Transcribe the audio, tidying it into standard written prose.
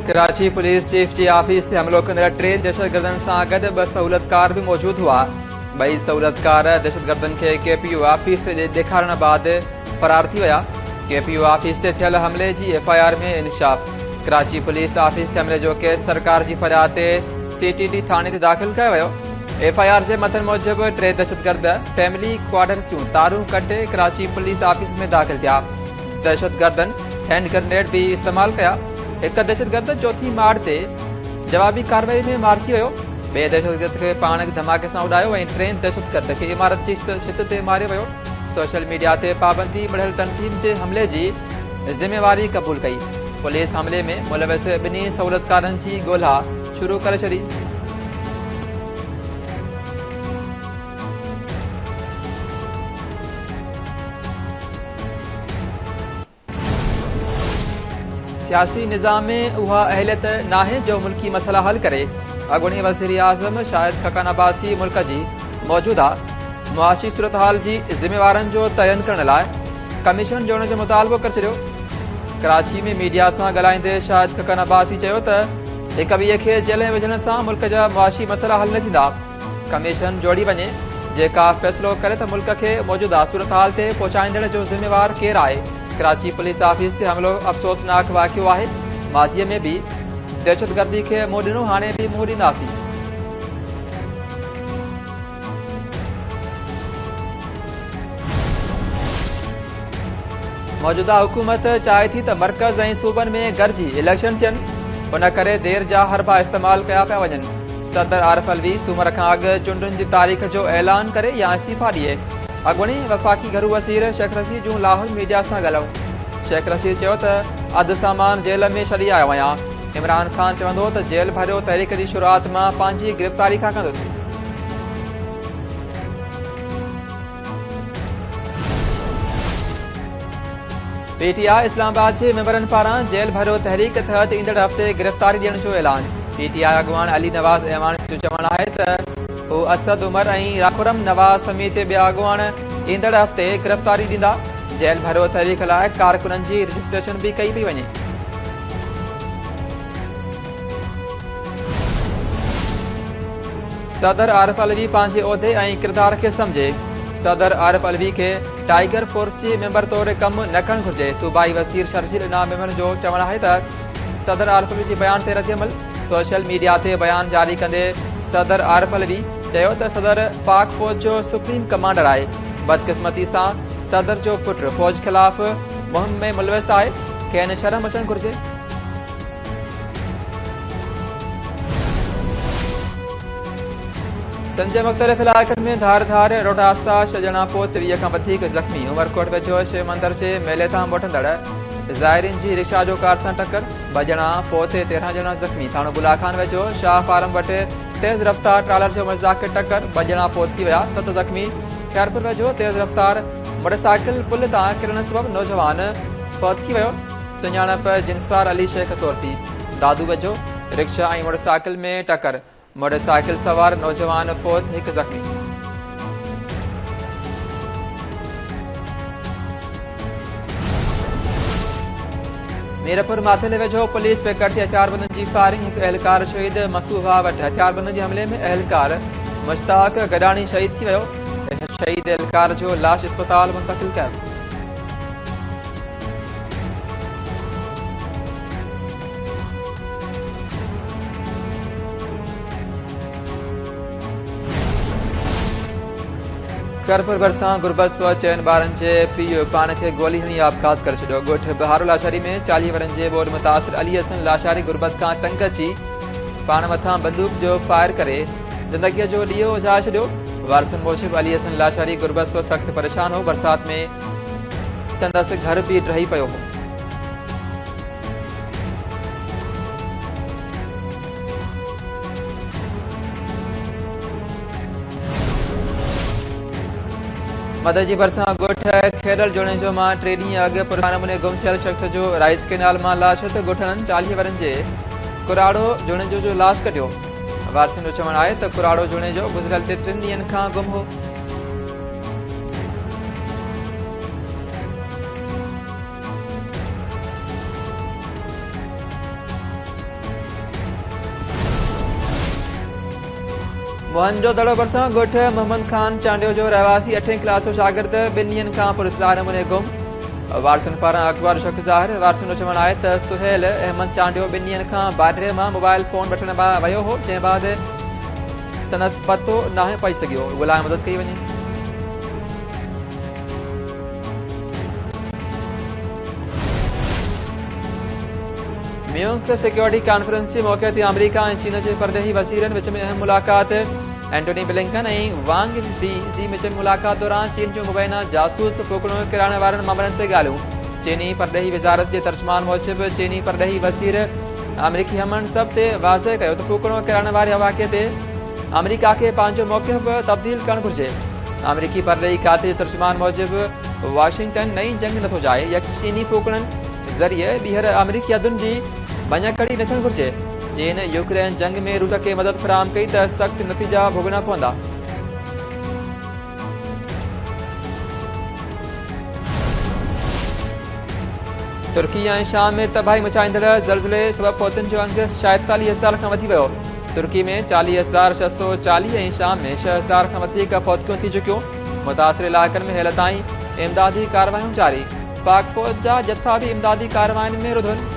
Karachi police chief जी office से हमलो कंदड़ टे दहशतगर्दन से गड ब सहूलतकार भी मौजूद हुआ। बई सहूलतकार दहशतगर्दन के केपीयू ऑफिस ॾेखारण बाद फरार थी विया। केपीयू ऑफिस से थियल हमले की FIR में इंकशाफ। कराची पुलिस ऑफिस ते हमले जो केस सरकार की फरियाद ते CTD थाने ते दाख़िल कयो वियो। FIR जे मतन मूजिब टे दहशतगर्द फैमिली क्वार्टर्स जूं तारूं कटे कराची पुलिस ऑफिस में दाख़िल थिया। दहशतगर्दन हैंड ग्रेनेड भी इस्तेमाल कया। एक दहशतगर्द चौथी माड़ ते जवाबी कार्रवाई में मार थी वियो। बे दहशतगर्द के पाण धमाके से उड़ायो वहीं टें दहशतगर्द के इमारत की छित ते मारियो वियो। सोशल मीडिया ते पाबंदी बढ़ियल तनसीब जे हमले की जिम्मेवारी कबूल कई। पुलिस हमले में मुलविस बिनी सहूलतकारन की गोल्हा शुरू कर छड़ी। सियासी निज़ाम में उहा अहलियत नाहे जो मुल्की मसला हल करे। अॻूणी वज़ीर आज़म शाहिद खक़न अब्बासी मुल्क की मौजूदा मुआशी सूरत हाल की जिम्मेवारन जो तयन करण लाइ कमीशन जोड़ने जो मुतालबो कर छॾियो। कराची में मीडिया से ॻाल्हाईंदे शाहिद खक़न अब्बासी चयो त हिक ॿिए खे जेल में विझण से मुल्क जा मुआशी मसला हल न थींदा। कमीशन जोड़ी वञे जेका फ़ैसिलो करे त मुल्क के मौजूदा सूरत हाल ते पहुचाईंदड़ जो जिम्मेवार केर आहे। कराची पुलिस ऑफिस से हमलो अफ़सोसनाक वाक़ियो है। माज़ी में भी दहशतगर्दी के मुंहुं ॾिनो, हाणे भी मुंहुं ॾींदासीं। मौजूदा हुकूमत चाहे थी त मरकज़ ऐं सूबन में गॾिजी इलेक्शन थियनि, उन करे देर जा हरबा इस्तेमाल कया पिया वञनि। सदर आरिफ अलवी सूमर खां अॻु चूंडुनि जी तारीख़ जो ऐलान करे या इस्तीफ़ा ॾिए। अॻूणी वफ़ाक़ी घरू वज़ीर शेख रशीद जूं लाहौर मीडिया से ॻाल्हायूं। शेख रशीद चयो त अधु सामान जेल में छॾी आयो आहियां। इमरान खान चवंदो त जेल भरियो तहरीक की शुरुआत मां पंहिंजी गिरफ़्तारी खां कंदुसि। PTI इस्लामाबाद के मेंबरन पारां जेल भरियो तहरीक तहत ईंदड़ हफ़्ते गिरफ़्तारी ॾियण जो ऐलान। PTI अॻवान अली नवाज़ ऐवान जो चवणु आहे त हू असद उमर ऐं राखुरम नवाज़ समेत ॿिया अॻवान ईंदड़ हफ़्ते गिरफ़्तारी ॾींदा। जेल भरियो तहरीक लाइ कारकुननि की रजिस्ट्रेशन भी कई पई वञे। सदर आरिफ अलवी पंहिंजे उहिदे ऐं किरदार के समझे। सदर आरिफ अलवी के टाइगर फोर्स के मेंबर तौर कम न करण घुर्जे। सूबाई वज़ीर शर्जील इनाम मेमन जो चवणु आहे त सदर आरिफ अलवी के बयान ते रद्दअमल। सोशल मीडिया ते बयान जारी कंदे सदर आरिफ अलवी चयो त सदर पाक फौज जो सुप्रीम कमांडर आहे। बदकिस्मती से सदर जो पुट फौज खिलाफ मुहिम में मुलविस आहे। खेनि शर्म अचण घुर्जे। सिंध के मुख़्तलिफ़ इलाक़नि में धार रोड हादसा 6 ॼणा पोइ 30 खां वधीक ज़ख़्मी। उमरकोट वेझो शिव मंदिर के मेले तां मोटंदड़ ज़ाइरीन की रिक्शा जो कार से टक्कर। 2 ॼणा पोइ 13 ॼणा ज़ख़्मी। थाणो बुलाखान वेझो शाह फार्म वटि तेज़ रफ्तार ट्रालर जो मज़ाक टक्कर। 2 ॼणा पोइ थी विया। 7 ज़ख़्मी। खैरपुर वेझो तेज़ रफ्तार मोटरसाइकिल पुल तां किरण सबब नौजवान फौत थी वियो। सुञाणप जिनसार अली शेख तौर थी। दादू वेझो रिक्शा ऐं मोटरसाइकिल में टक्कर। मोटरसाइकिल सवार नौजवान फौत, 1 ज़ख़्मी। मीरपुर माथेले वेझो पुलिस पे कटी हथियारबंदन की फायरिंग। एक एहलकार शहीद मसूहा वट हथियारबंदन के हमले में एहलकार मुश्ताक गडानी शहीद थी वियो। शहीद एहलकार जो लाश अस्पताल मुंतकिल कयो। खैरपुर भरिसां गुरबत स्व चयन ॿारनि जे पीउ पाण खे गोली हणी आपघात करे छॾियो। ॻोठ बहारो लाशारी में 40 वरनि जे ॿोॾ मुतासिर अली हसन लाशारी गुरबत खां तंग अची पाण मथां बंदूक जो फायर करे ज़िंदगीअ जो ॾीओ उजाए छॾियो। वारसनि मूजिब अली हसन लाशारी गुरबत स्व सख़्त परेशान हो। बरसात में संदसि घर भी ड्रही पियो हो। मदद जी भरिसां ॻोठ खेरल जोड़े जो मां 3 ॾींहं अॻु पुरखा नमूने गुम थियल शख़्स जो राइस कैनाल मां लाश त ॻोठनि 40 वरनि जे कुराड़ो जोड़े जो लाश कढियो। वारसनि जो चवणु आहे त कुराड़ो जोड़े जो गुज़िरियल 3 ॾींहंनि खां गुम हो। मोहनजोदड़ो भरिसां ॻोठ मोहम्मद खान चांडियो जो रहवासी 8वीं क्लास जो शागिर्द 2 ॾींहनि खां पुरस्कार नमूने गुम। वारसनि पारां अख़बार शक ज़ाहिर। वारसनि जो चवणु आहे त सुहेल अहमद चांडियो 2 ॾींहनि खां बाडरे मां मोबाइल फोन वठण वियो हो, जंहिं बाद संदसि पतो नाहे पई सघियो। ॻोल्हा मदद कई वञे। म्यूनिख सिक्योरिटी कॉन्फ्रेंस जे मौक़े ते अमेरिका ऐं चीन जे परदेही वज़ीरनि विच में अहम मुलाक़ात। एंटोनी ब्लिंकन ऐं वांग ज़ी विच में मुलाक़ात दौरान चीन जो मुबैना जासूस फूकणो किराइण वारनि मामलनि ते ॻाल्हियूं। चीनी परदेही वज़ारत जे तर्जुमान मूजिबि चीनी परदेही वज़ीर अमरीकी हमनसब ते वाज़े कयो त फूकणो किराइण वारे वाक़े ते अमरीका खे पंहिंजो मौक़िफ़ तब्दील करणु घुर्जे। अमरीकी परदेही खाते जे तर्जुमान मूजिबि वाशिंगटन नई जंग नथो जाए या चीनी फूकणनि ज़रिए ॿीहर अमरीकी हदुनि जी भञकड़ी न थियणु घुर्जे। चीन यूक्रेन जंग में रूस खे मदद फराहम कई त सख़्त नतीजा भोगना पवंदा। तुर्की ऐं शाम में तबाही मचाईंदड़ ज़लज़ले सबबि फौतुनि जो अंग 46,000 खां वधी वियो। तुर्की में 40,640 ऐं शाम में 6,000 खां वधीक फौतूं थी चुकियूं। मुतासिर इलाइक़नि में हेल ताईं इमदादी कार्रवायूं जारी। पाक फौज जा जथा भी इमदादी कार्रवायुनि में रुधनि।